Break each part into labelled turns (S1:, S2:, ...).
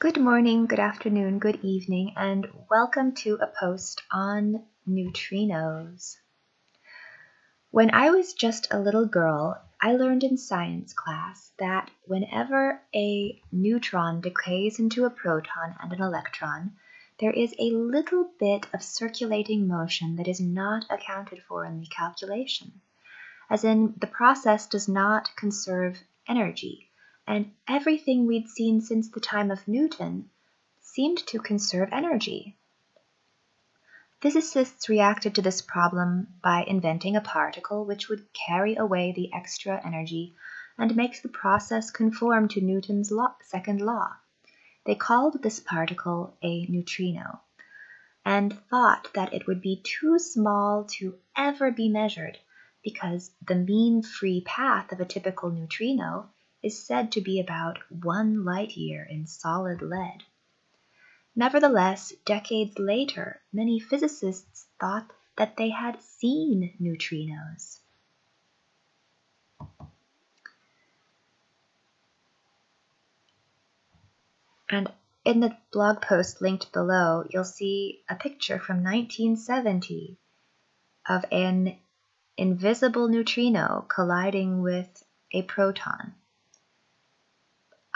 S1: Good morning, good afternoon, good evening, and welcome to a post on neutrinos. When I was just a little girl, I learned in science class that whenever a neutron decays into a proton and an electron, there is a little bit of circulating motion that is not accounted for in the calculation, as in the process does not conserve energy, and everything we'd seen since the time of Newton seemed to conserve energy. Physicists reacted to this problem by inventing a particle which would carry away the extra energy and makes the process conform to Newton's second law. They called this particle a neutrino and thought that it would be too small to ever be measured because the mean free path of a typical neutrino is said to be about 1 light year in solid lead. Nevertheless, decades later, many physicists thought that they had seen neutrinos. And in the blog post linked below, you'll see a picture from 1970 of an invisible neutrino colliding with a proton.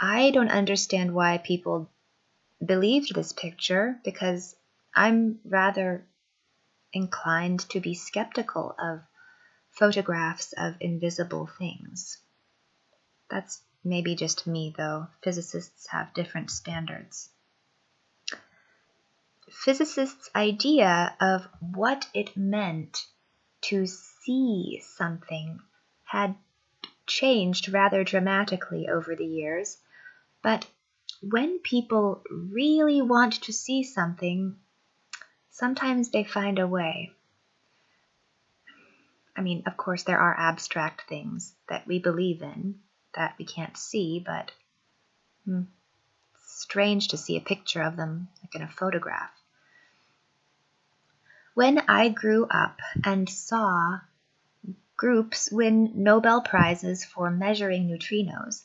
S1: I don't understand why people believed this picture because I'm rather inclined to be skeptical of photographs of invisible things. That's maybe just me, though. Physicists have different standards. Physicists' idea of what it meant to see something had changed rather dramatically over the years, but when people really want to see something, sometimes they find a way. I mean, of course, there are abstract things that we believe in that we can't see, but it's strange to see a picture of them, like in a photograph. When I grew up and saw groups win Nobel Prizes for measuring neutrinos,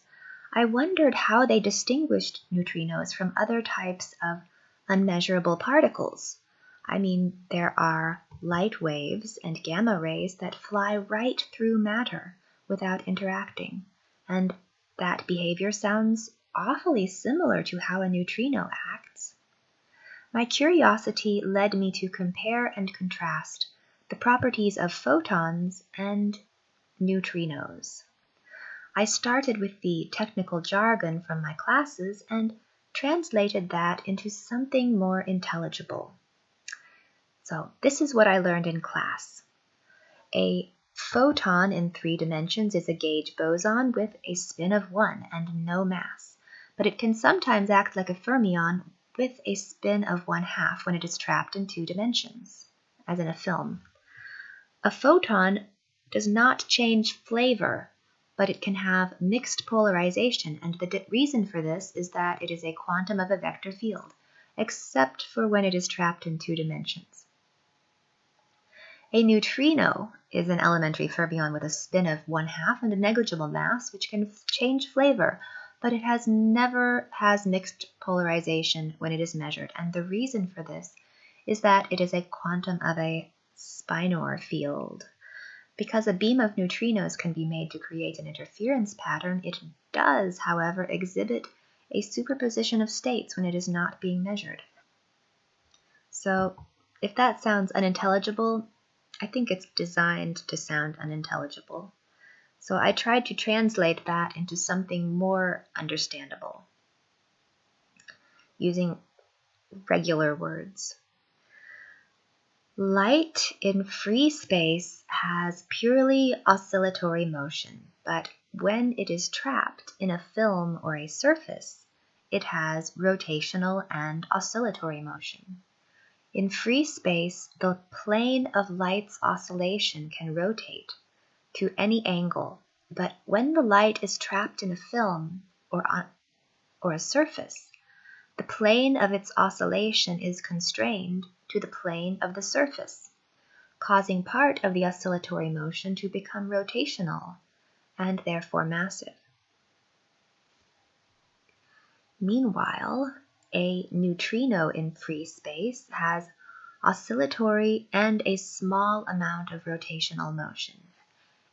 S1: I wondered how they distinguished neutrinos from other types of unmeasurable particles. I mean, there are light waves and gamma rays that fly right through matter without interacting, and that behavior sounds awfully similar to how a neutrino acts. My curiosity led me to compare and contrast the properties of photons and neutrinos. I started with the technical jargon from my classes and translated that into something more intelligible. So this is what I learned in class. A photon in 3 dimensions is a gauge boson with a spin of 1 and no mass, but it can sometimes act like a fermion with a spin of 1/2 when it is trapped in 2 dimensions, as in a film. A photon does not change flavor, but it can have mixed polarization, and the reason for this is that it is a quantum of a vector field, except for when it is trapped in 2 dimensions. A neutrino is an elementary fermion with a spin of 1/2 and a negligible mass, which can change flavor, but it never has mixed polarization when it is measured, and the reason for this is that it is a quantum of a spinor field. Because a beam of neutrinos can be made to create an interference pattern, it does, however, exhibit a superposition of states when it is not being measured. So, if that sounds unintelligible, I think it's designed to sound unintelligible. So I tried to translate that into something more understandable, using regular words. Light in free space has purely oscillatory motion, but when it is trapped in a film or a surface, it has rotational and oscillatory motion. In free space, the plane of light's oscillation can rotate to any angle, but when the light is trapped in a film or a surface, the plane of its oscillation is constrained to the plane of the surface, causing part of the oscillatory motion to become rotational and therefore massive. Meanwhile, A neutrino in free space has oscillatory and a small amount of rotational motion,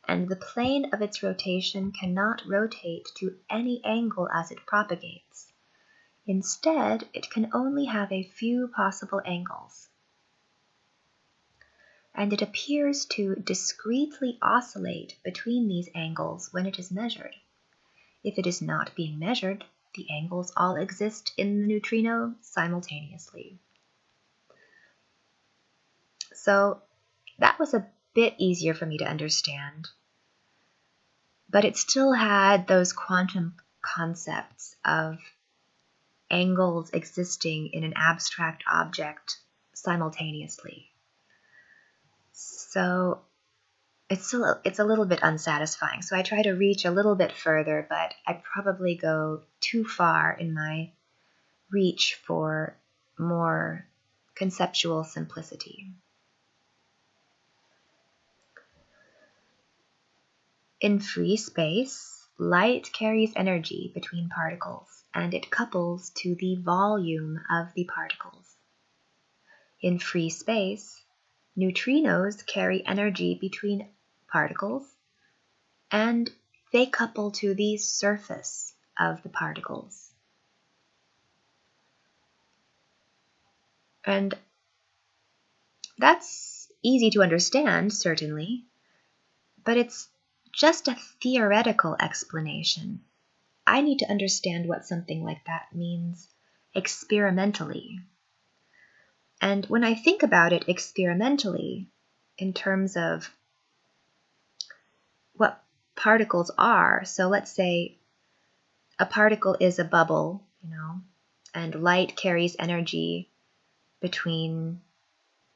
S1: and the plane of its rotation cannot rotate to any angle as it propagates. Instead, it can only have a few possible angles, and it appears to discretely oscillate between these angles when it is measured. If it is not being measured, the angles all exist in the neutrino simultaneously. So that was a bit easier for me to understand, but it still had those quantum concepts of angles existing in an abstract object simultaneously. So it's a little bit unsatisfying. So I try to reach a little bit further, but I'd probably go too far in my reach for more conceptual simplicity. In free space, light carries energy between particles, and it couples to the volume of the particles. In free space, neutrinos carry energy between particles, and they couple to the surface of the particles. And that's easy to understand, certainly, but it's just a theoretical explanation. I need to understand what something like that means experimentally. And when I think about it experimentally, in terms of what particles are, so let's say a particle is a bubble, and light carries energy between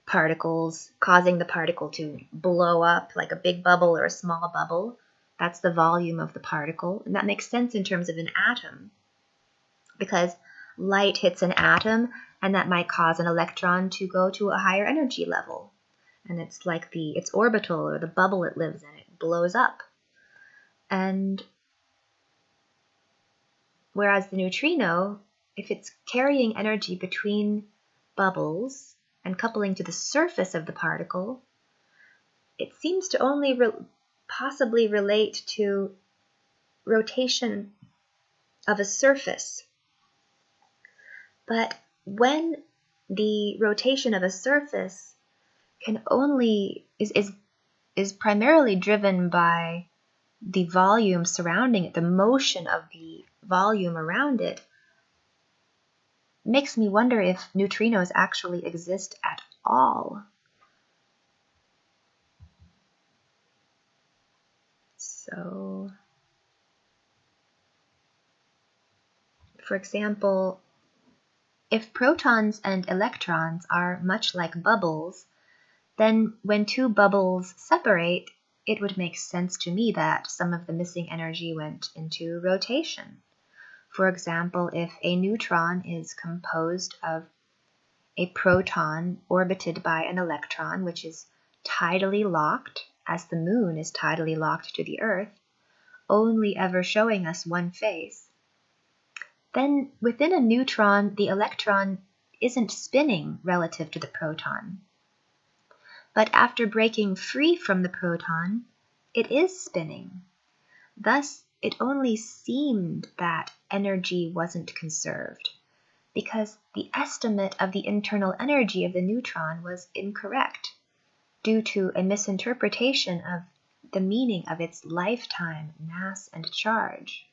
S1: particles, causing the particle to blow up like a big bubble or a small bubble. That's the volume of the particle. And that makes sense in terms of an atom, because light hits an atom and that might cause an electron to go to a higher energy level. And it's like its orbital or the bubble it lives in, it blows up. And whereas the neutrino, if it's carrying energy between bubbles and coupling to the surface of the particle, it seems to only possibly relate to rotation of a surface. But when the rotation of a surface is primarily driven by the volume surrounding it, the motion of the volume around it, makes me wonder if neutrinos actually exist at all. So, for example, if protons and electrons are much like bubbles, then when two bubbles separate, it would make sense to me that some of the missing energy went into rotation. For example, if a neutron is composed of a proton orbited by an electron, which is tidally locked, as the moon is tidally locked to the Earth, only ever showing us one face, then within a neutron, the electron isn't spinning relative to the proton. But after breaking free from the proton, it is spinning. Thus, it only seemed that energy wasn't conserved, because the estimate of the internal energy of the neutron was incorrect, due to a misinterpretation of the meaning of its lifetime, mass, and charge.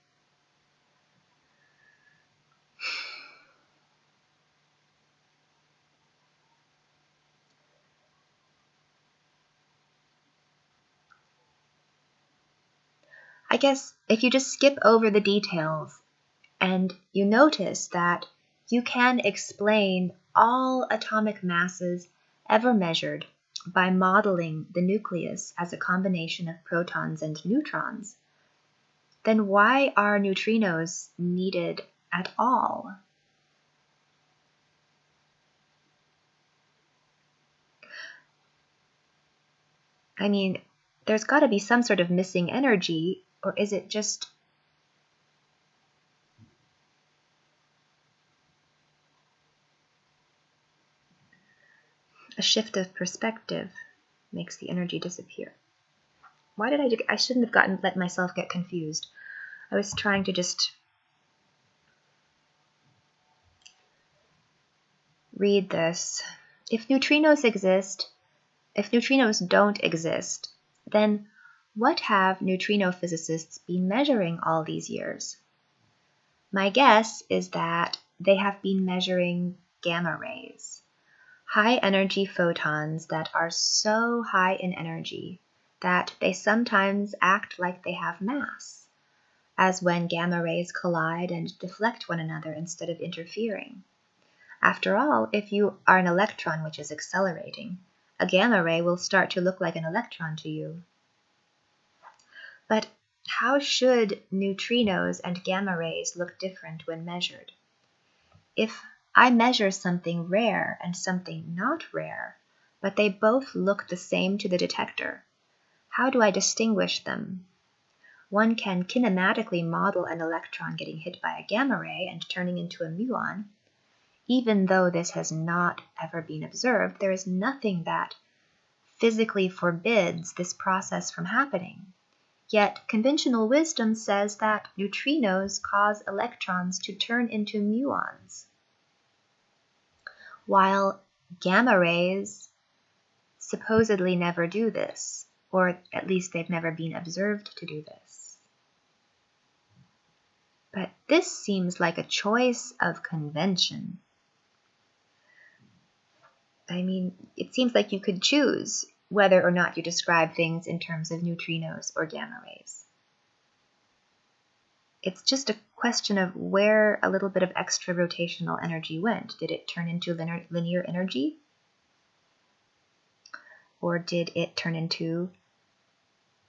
S1: I guess if you just skip over the details and you notice that you can explain all atomic masses ever measured by modeling the nucleus as a combination of protons and neutrons, then why are neutrinos needed at all? I mean, there's got to be some sort of missing energy, or is it just A shift of perspective makes the energy disappear. Why did I shouldn't have let myself get confused. I was trying to just read this. If neutrinos don't exist, then what have neutrino physicists been measuring all these years? My guess is that they have been measuring gamma rays, high energy photons that are so high in energy that they sometimes act like they have mass, as when gamma rays collide and deflect one another instead of interfering. After all, if you are an electron which is accelerating, a gamma ray will start to look like an electron to you. But how should neutrinos and gamma rays look different when measured? If I measure something rare and something not rare, but they both look the same to the detector, how do I distinguish them? One can kinematically model an electron getting hit by a gamma ray and turning into a muon. Even though this has not ever been observed, there is nothing that physically forbids this process from happening. Yet conventional wisdom says that neutrinos cause electrons to turn into muons, while gamma rays supposedly never do this, or at least they've never been observed to do this. But this seems like a choice of convention. I mean, it seems like you could choose whether or not you describe things in terms of neutrinos or gamma rays. It's just a question of where a little bit of extra rotational energy went. Did it turn into linear energy? Or did it turn into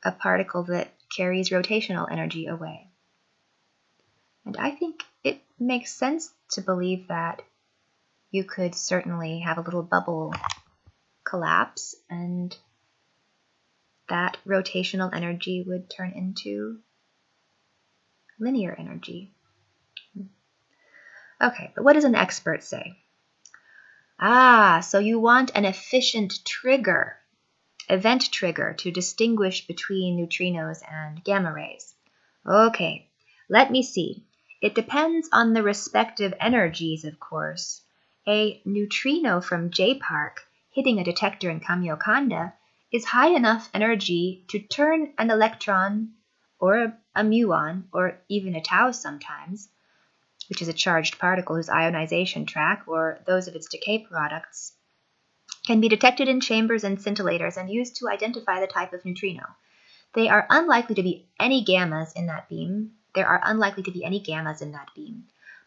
S1: a particle that carries rotational energy away? And I think it makes sense to believe that you could certainly have a little bubble collapse and that rotational energy would turn into linear energy. Okay, but what does an expert say? So you want an efficient trigger, event trigger, to distinguish between neutrinos and gamma rays. Okay, let me see. It depends on the respective energies, of course. A neutrino from J-Park hitting a detector in Kamiokande is high enough energy to turn an electron or a muon, or even a tau sometimes, which is a charged particle whose ionization track, or those of its decay products, can be detected in chambers and scintillators and used to identify the type of neutrino. There are unlikely to be any gammas in that beam.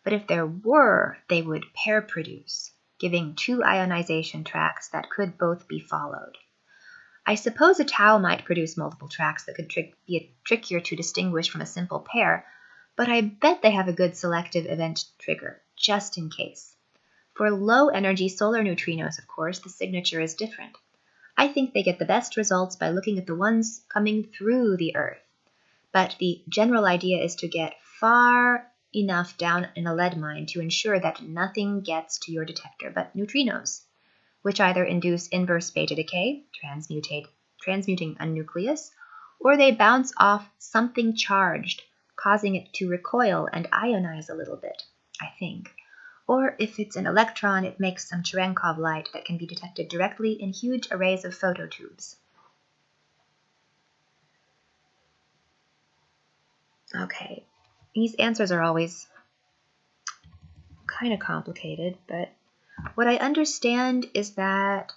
S1: But if there were, they would pair produce, giving two ionization tracks that could both be followed. I suppose a tau might produce multiple tracks that could be trickier to distinguish from a simple pair, but I bet they have a good selective event trigger, just in case. For low-energy solar neutrinos, of course, the signature is different. I think they get the best results by looking at the ones coming through the Earth. But the general idea is to get far enough down in a lead mine to ensure that nothing gets to your detector but neutrinos, which either induce inverse beta decay, transmuting a nucleus, or they bounce off something charged, causing it to recoil and ionize a little bit, I think. Or if it's an electron, it makes some Cherenkov light that can be detected directly in huge arrays of phototubes. Okay, these answers are always kind of complicated, but what I understand is that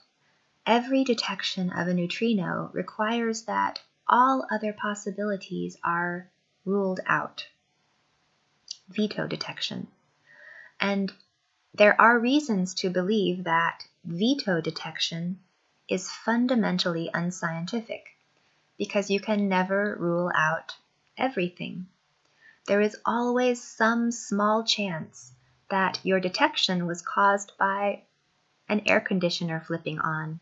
S1: every detection of a neutrino requires that all other possibilities are ruled out. Veto detection. And there are reasons to believe that veto detection is fundamentally unscientific, because you can never rule out everything. There is always some small chance that your detection was caused by an air conditioner flipping on,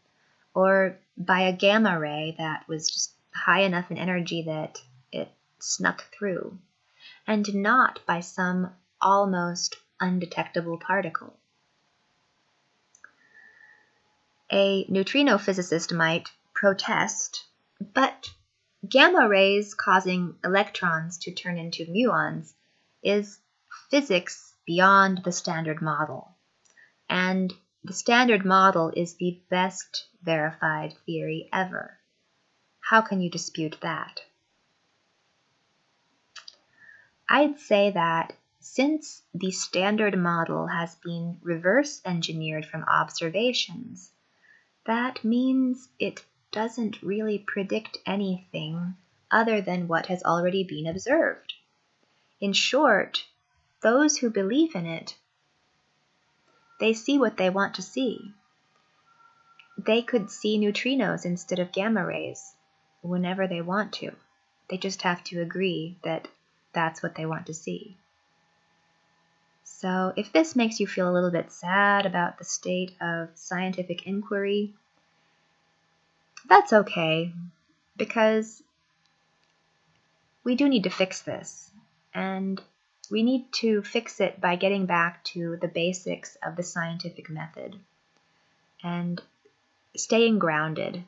S1: or by a gamma ray that was just high enough in energy that it snuck through, and not by some almost undetectable particle. A neutrino physicist might protest, but gamma rays causing electrons to turn into muons is physics beyond the standard model. And the standard model is the best verified theory ever. How can you dispute that? I'd say that since the standard model has been reverse engineered from observations, that means it doesn't really predict anything other than what has already been observed. In short, those who believe in it, they see what they want to see. They could see neutrinos instead of gamma rays whenever they want to. They just have to agree that that's what they want to see. So if this makes you feel a little bit sad about the state of scientific inquiry, that's okay, because we do need to fix this, and we need to fix it by getting back to the basics of the scientific method and staying grounded.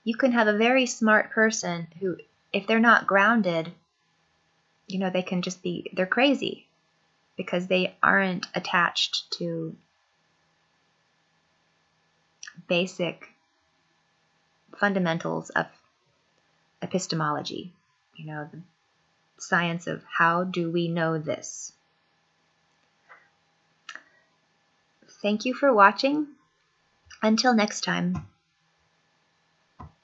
S1: You can have a very smart person who, if they're not grounded, they can just they're crazy because they aren't attached to basic fundamentals of epistemology, the science of how do we know this. Thank you for watching. Until next time.